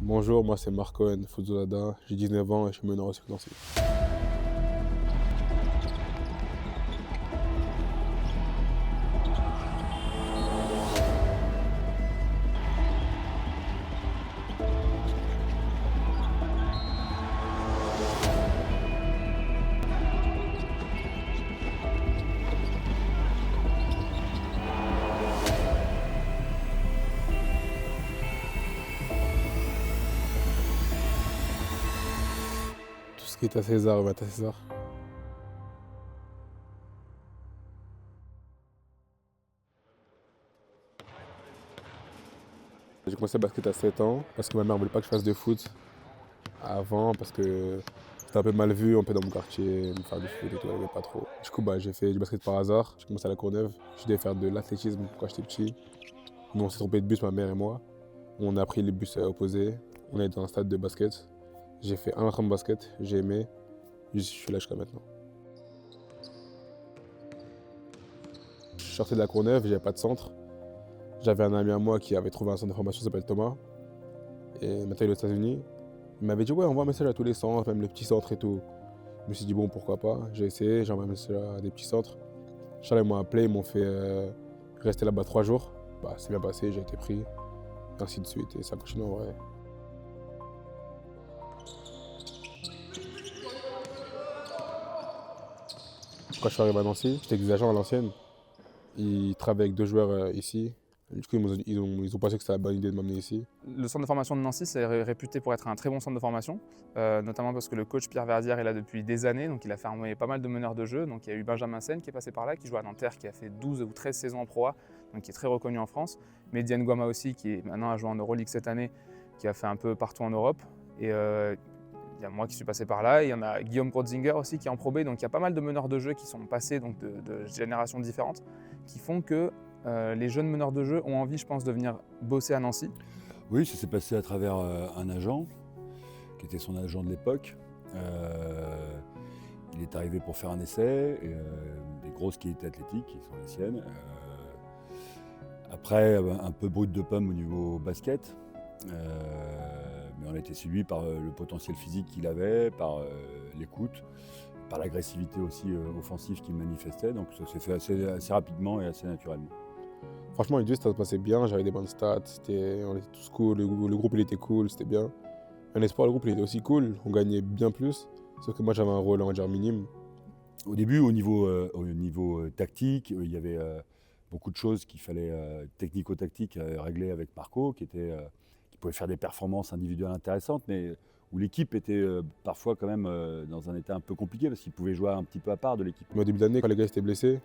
Bonjour, moi c'est Marc Cohen, Foudzolada, j'ai 19 ans et je suis meneur au Cycle Nancy. Tout ce qui est à César va être à César. J'ai commencé le basket à 7 ans parce que ma mère voulait pas que je fasse de foot avant parce que c'était un peu mal vu, un peu dans mon quartier, me faire du foot et tout, elle aimait pas trop. Du coup, j'ai fait du basket par hasard. J'ai commencé à la Courneuve. Je devais faire de l'athlétisme quand j'étais petit. Nous, on s'est trompé de bus, ma mère et moi. On a pris les bus opposés. On est dans un stade de basket. J'ai fait un entraînement de basket, j'ai aimé. Je suis là jusqu'à maintenant. Je sortais de la Courneuve, j'avais pas de centre. J'avais un ami à moi qui avait trouvé un centre de formation qui s'appelle Thomas. Et maintenant il est aux États-Unis. Il m'avait dit ouais, envoie un message à tous les centres, même les petits centres et tout. Je me suis dit bon, pourquoi pas. J'ai essayé, j'ai envoyé un message à des petits centres. Charles m'ont appelé, ils m'ont fait rester là-bas 3 jours. C'est bien passé, j'ai été pris, et ainsi de suite. Et ça continue en vrai. Quand je suis arrivé à Nancy, j'étais exigeant à l'ancienne. Ils travaillent avec 2 joueurs ici. Du coup, ils ont pensé que c'était la bonne idée de m'amener ici. Le centre de formation de Nancy, c'est réputé pour être un très bon centre de formation, notamment parce que le coach Pierre Verdière est là depuis des années, donc il a formé pas mal de meneurs de jeu. Donc il y a eu Benjamin Sen qui est passé par là, qui joue à Nanterre, qui a fait 12 ou 13 saisons en Pro A, donc qui est très reconnu en France. Mediane Guama aussi, qui est maintenant a joué en Euroleague cette année, qui a fait un peu partout en Europe. Et il y a moi qui suis passé par là, et il y en a Guillaume Grotzinger aussi qui est en Pro B, donc il y a pas mal de meneurs de jeu qui sont passés donc, de générations différentes, qui font que les jeunes meneurs de jeu ont envie, je pense, de venir bosser à Nancy. Oui, ça s'est passé à travers un agent, qui était son agent de l'époque. Il est arrivé pour faire un essai, et, des grosses qualités athlétiques, qui sont les siennes. Après, un peu brut de pomme au niveau basket, mais on a été suivi par le potentiel physique qu'il avait, par l'écoute, par l'agressivité aussi offensive qu'il manifestait. Donc ça s'est fait assez rapidement et assez naturellement. Franchement, les deux, ça se passait bien, j'avais des bonnes stats, on était tous cool, le groupe il était cool, c'était bien. Un espoir, le groupe il était aussi cool, on gagnait bien plus, sauf que moi j'avais un rôle, on va dire, minime. Au début, au niveau tactique, il y avait beaucoup de choses qu'il fallait technico-tactique régler avec Marco, qui pouvait faire des performances individuelles intéressantes, mais où l'équipe était parfois quand même dans un état un peu compliqué, parce qu'il pouvait jouer un petit peu à part de l'équipe. Mais au début d'année, quand les gars étaient blessés,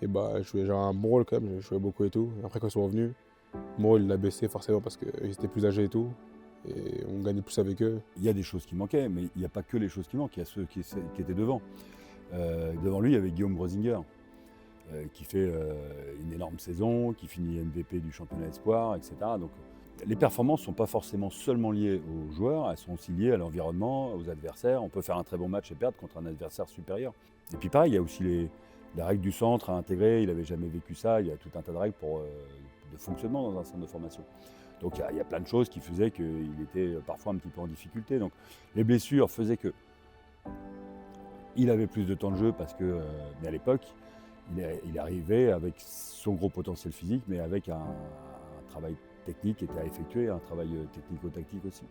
et je jouais genre un bon rôle quand même, je jouais beaucoup et tout. Et après quand ils sont revenus, mon rôle il a baissé forcément parce qu'ils étaient plus âgés et tout. Et on gagnait plus avec eux. Il y a des choses qui manquaient, mais il n'y a pas que les choses qui manquent, il y a ceux qui étaient devant. Devant lui, il y avait Guillaume Grosinger, qui fait une énorme saison, qui finit MVP du championnat espoir, etc. Donc, les performances ne sont pas forcément seulement liées aux joueurs, elles sont aussi liées à l'environnement, aux adversaires. On peut faire un très bon match et perdre contre un adversaire supérieur. Et puis pareil, il y a aussi la règle du centre à intégrer, il n'avait jamais vécu ça, il y a tout un tas de règles de fonctionnement dans un centre de formation. Donc il y a plein de choses qui faisaient qu'il était parfois un petit peu en difficulté. Donc les blessures faisaient que il avait plus de temps de jeu parce que, mais à l'époque, il arrivait avec son gros potentiel physique, mais avec un travail technique qui était à effectuer, un travail technico-tactique aussi.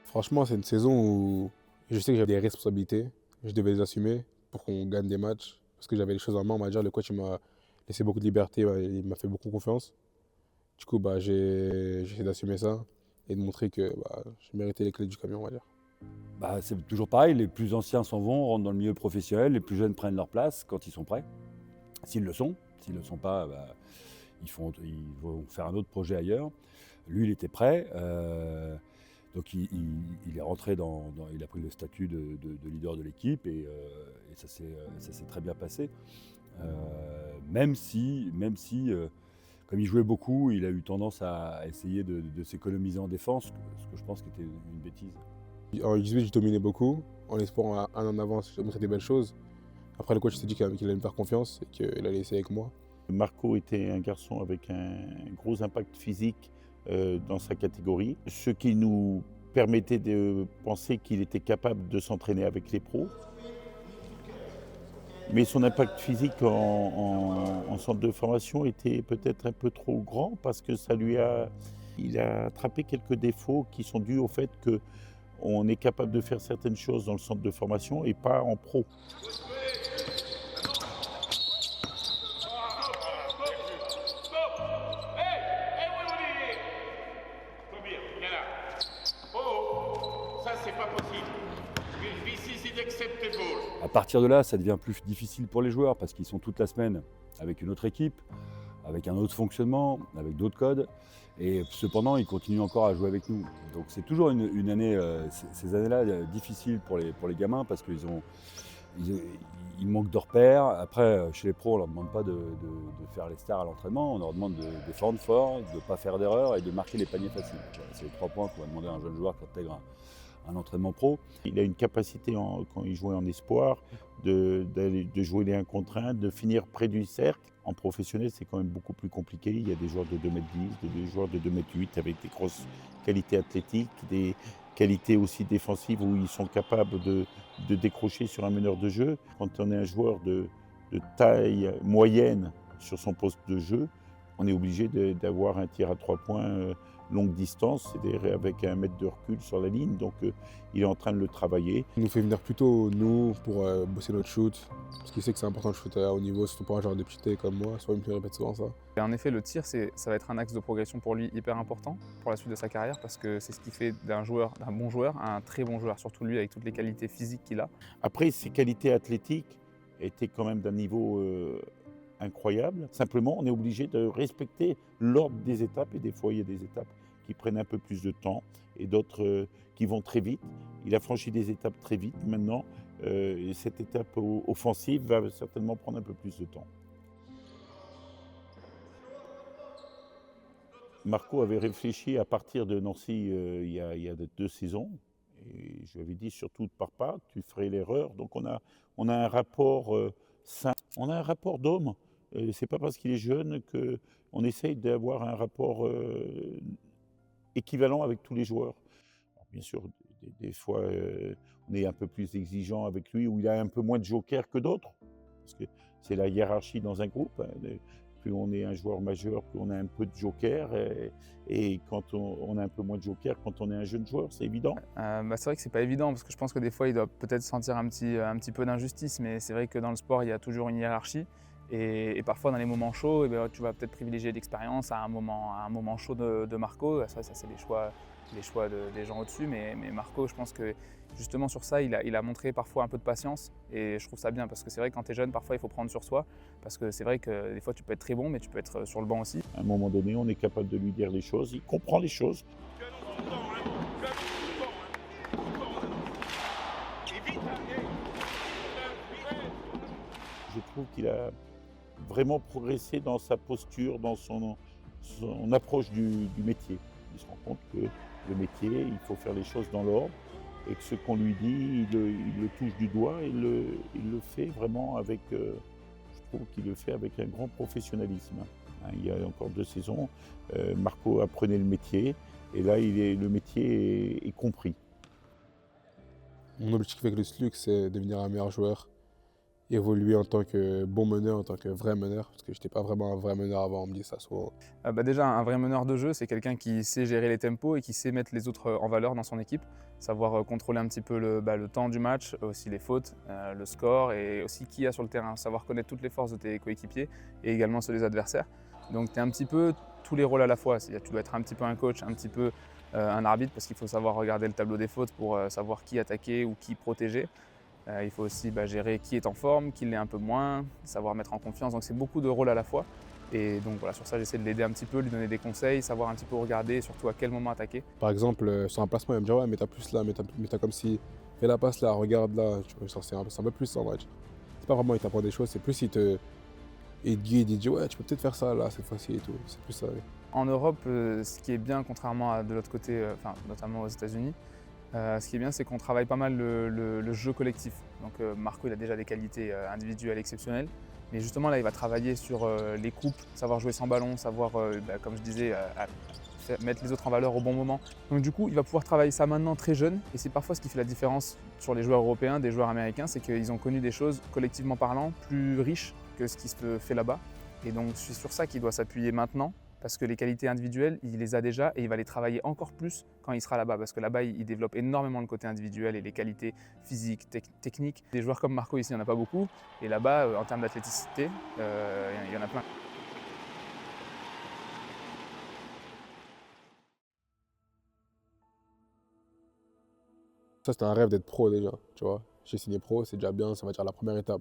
Franchement, c'est une saison où je sais que j'avais des responsabilités, je devais les assumer pour qu'on gagne des matchs. Parce que j'avais les choses en main, on va dire, le coach il m'a laissé beaucoup de liberté, il m'a fait beaucoup confiance. Du coup, j'ai essayé d'assumer ça et de montrer que je méritais les clés du camion, on va dire. C'est toujours pareil, les plus anciens s'en vont, rentrent dans le milieu professionnel, les plus jeunes prennent leur place quand ils sont prêts, s'ils le sont. S'ils ne le sont pas, ils vont faire un autre projet ailleurs. Lui, il était prêt, donc il est rentré il a pris le statut de leader de l'équipe, et ça s'est très bien passé. Même si comme il jouait beaucoup, il a eu tendance à essayer de s'économiser en défense, ce que je pense qui était une bêtise. En U18, je dominais beaucoup, en espérant un an en avance, je montrais des belles choses. Après, le coach s'est dit qu'il allait me faire confiance et qu'il allait essayer avec moi. Marco était un garçon avec un gros impact physique dans sa catégorie, ce qui nous permettait de penser qu'il était capable de s'entraîner avec les pros. Mais son impact physique en centre de formation était peut-être un peu trop grand parce que il a attrapé quelques défauts qui sont dus au fait qu'on est capable de faire certaines choses dans le centre de formation et pas en pro. À partir de là, ça devient plus difficile pour les joueurs parce qu'ils sont toute la semaine avec une autre équipe, avec un autre fonctionnement, avec d'autres codes. Et cependant, ils continuent encore à jouer avec nous. Donc c'est toujours une année, ces années-là difficiles pour les gamins parce qu'ils manquent de repères. Après, chez les pros, on ne leur demande pas de faire les stars à l'entraînement. On leur demande de défendre fort, de ne pas faire d'erreurs et de marquer les paniers faciles. C'est les 3 points qu'on va demander à un jeune joueur qui intègre un entraînement pro. Il a une capacité, quand il jouait en espoir, de jouer les 1 contre 1, de finir près du cercle. En professionnel, c'est quand même beaucoup plus compliqué. Il y a des joueurs de 2,10 m, des joueurs de 2,8 m avec des grosses qualités athlétiques, des qualités aussi défensives où ils sont capables de décrocher sur un meneur de jeu. Quand on est un joueur de taille moyenne sur son poste de jeu, on est obligé d'avoir un tir à 3 points longue distance, c'est-à-dire avec 1 mètre de recul sur la ligne. Donc il est en train de le travailler. Il nous fait venir plutôt nous pour bosser notre shoot, parce qu'il sait que c'est important de shooter à haut niveau, surtout pour un joueur débuté comme moi, soit il me répète souvent ça. Et en effet, le tir, ça va être un axe de progression pour lui hyper important pour la suite de sa carrière parce que c'est ce qui fait d'un bon joueur à un très bon joueur, surtout lui avec toutes les qualités physiques qu'il a. Après, ses qualités athlétiques étaient quand même d'un niveau incroyable. Simplement, on est obligé de respecter l'ordre des étapes et des fois, il y a des étapes qui prennent un peu plus de temps et d'autres qui vont très vite. Il a franchi des étapes très vite. Maintenant, cette étape offensive va certainement prendre un peu plus de temps. Marco avait réfléchi à partir de Nancy il y a 2 saisons. Et je lui avais dit surtout ne pars pas, tu ferais l'erreur. Donc on a un rapport sain, on a un rapport d'homme. C'est pas parce qu'il est jeune qu'on essaye d'avoir un rapport équivalent avec tous les joueurs. Alors, bien sûr, des fois, on est un peu plus exigeant avec lui, où il a un peu moins de jokers que d'autres, parce que c'est la hiérarchie dans un groupe. Plus on est un joueur majeur, plus on a un peu de jokers, et quand on a un peu moins de jokers, quand on est un jeune joueur, c'est évident. C'est vrai que c'est pas évident, parce que je pense que des fois, il doit peut-être sentir un petit peu d'injustice, mais c'est vrai que dans le sport, il y a toujours une hiérarchie. Et parfois, dans les moments chauds, tu vas peut-être privilégier l'expérience à un moment chaud de Marco. Ça c'est les choix des gens au-dessus. Mais Marco, je pense que justement sur ça, il a montré parfois un peu de patience. Et je trouve ça bien parce que c'est vrai que quand tu es jeune, parfois il faut prendre sur soi. Parce que c'est vrai que des fois, tu peux être très bon, mais tu peux être sur le banc aussi. À un moment donné, on est capable de lui dire les choses. Il comprend les choses. Je trouve qu'il a vraiment progressé dans sa posture, dans son approche du métier. Il se rend compte que le métier, il faut faire les choses dans l'ordre et que ce qu'on lui dit, il le touche du doigt et il le fait vraiment avec, je trouve qu'il le fait avec un grand professionnalisme. Il y a encore 2 saisons, Marco apprenait le métier et là, le métier est compris. Mon objectif avec le SLUC, c'est devenir un meilleur joueur, évoluer en tant que bon meneur, en tant que vrai meneur, parce que je n'étais pas vraiment un vrai meneur avant, on me dit ça souvent. Déjà, un vrai meneur de jeu, c'est quelqu'un qui sait gérer les tempos et qui sait mettre les autres en valeur dans son équipe, savoir contrôler un petit peu le temps du match, aussi les fautes, le score et aussi qui y a sur le terrain, savoir connaître toutes les forces de tes coéquipiers et également ceux des adversaires. Donc tu es un petit peu tous les rôles à la fois, tu dois être un petit peu un coach, un petit peu un arbitre parce qu'il faut savoir regarder le tableau des fautes pour savoir qui attaquer ou qui protéger. Il faut aussi gérer qui est en forme, qui l'est un peu moins, savoir mettre en confiance. Donc c'est beaucoup de rôles à la fois. Et donc voilà, sur ça, j'essaie de l'aider un petit peu, lui donner des conseils, savoir un petit peu regarder, surtout à quel moment attaquer. Par exemple, sur un placement, il va me dire ouais, mais t'as plus là, mais t'as comme si, fais la passe là, regarde là, tu peux sortir un peu plus en vrai. C'est pas vraiment il t'apprend des choses, c'est plus il te guide, il dit ouais, tu peux peut-être faire ça là cette fois-ci et tout. C'est plus ça. Oui. En Europe, ce qui est bien, contrairement à de l'autre côté, notamment aux États-Unis, ce qui est bien, c'est qu'on travaille pas mal le jeu collectif. Donc Marco, il a déjà des qualités individuelles exceptionnelles, Mais justement, là, il va travailler sur les coupes, savoir jouer sans ballon, savoir, comme je disais, mettre les autres en valeur au bon moment. Donc du coup, il va pouvoir travailler ça maintenant très jeune. Et c'est parfois ce qui fait la différence sur les joueurs européens des joueurs américains, c'est qu'ils ont connu des choses, collectivement parlant, plus riches que ce qui se fait là-bas. Et donc c'est sur ça qu'il doit s'appuyer maintenant, parce que les qualités individuelles, il les a déjà et il va les travailler encore plus quand il sera là-bas. Parce que là-bas, il développe énormément le côté individuel et les qualités physiques, techniques. Des joueurs comme Marco ici, il n'y en a pas beaucoup. Et là-bas, en termes d'athléticité, il y en a plein. Ça, c'était un rêve d'être pro déjà, tu vois. J'ai signé pro, c'est déjà bien, ça va dire la première étape.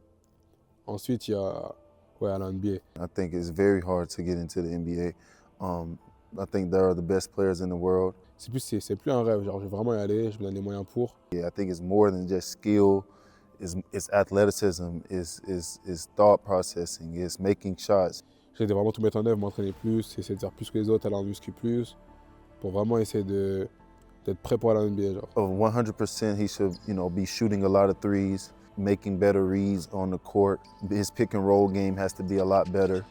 Ensuite, il y a à la NBA. I think it's very hard to get into the NBA. I think there are the best players in the world. C'est plus un rêve, genre je vais vraiment y aller, je me donne les moyens pour. Yeah, I think it's more than just skill. It's athleticism. It's thought processing. It's making shots. J'essaie de vraiment tout mettre en œuvre, m'entraîner plus, essayer de faire plus que les autres, aller en muscu plus, pour vraiment essayer d'être prêt pour la NBA. Genre. 100%, he should, be shooting a lot of threes, making better reads on the court. His pick and roll game has to be a lot better.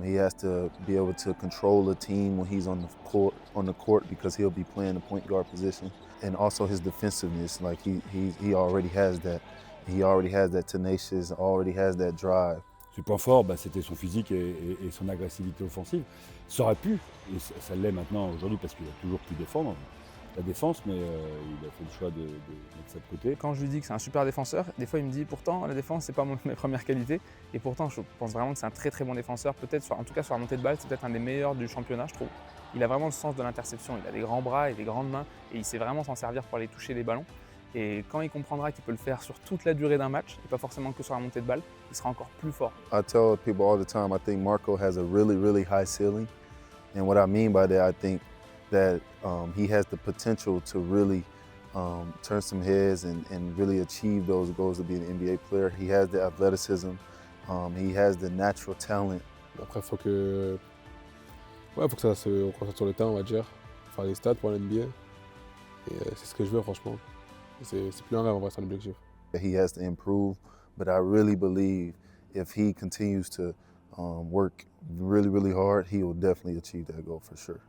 He has to be able to control a team when he's on the court because he'll be playing the point guard position. And also his defensiveness, like he already has that. He already has that tenacious, already has that drive. Ses points forts, c'était son physique et son agressivité offensive. Ça aurait pu, et ça l'est maintenant aujourd'hui parce qu'il a toujours pu défendre la défense, mais il a fait le choix de mettre ça de côté. Quand je lui dis que c'est un super défenseur, des fois il me dit pourtant la défense c'est pas mes premières qualités. Et pourtant je pense vraiment que c'est un très très bon défenseur. Peut-être, en tout cas sur la montée de balle, c'est peut-être un des meilleurs du championnat, je trouve. Il a vraiment le sens de l'interception, il a des grands bras et des grandes mains et il sait vraiment s'en servir pour aller toucher les ballons. Et quand il comprendra qu'il peut le faire sur toute la durée d'un match, et pas forcément que sur la montée de balle, il sera encore plus fort. I tell people all the time, I think Marco has a really, really high ceiling. And what I mean by that, I think that he has the potential to really turn some heads and really achieve those goals to be an NBA player. He has the athleticism, he has the natural talent. Après, faut que ça se concentre sur le terrain, on va dire, faire des stats pour la NBA. Et c'est ce que je veux, franchement. C'est plus un rêve, en vrai, c'est un objectif. He has to improve, but I really believe if he continues to work really, really hard, he will definitely achieve that goal for sure.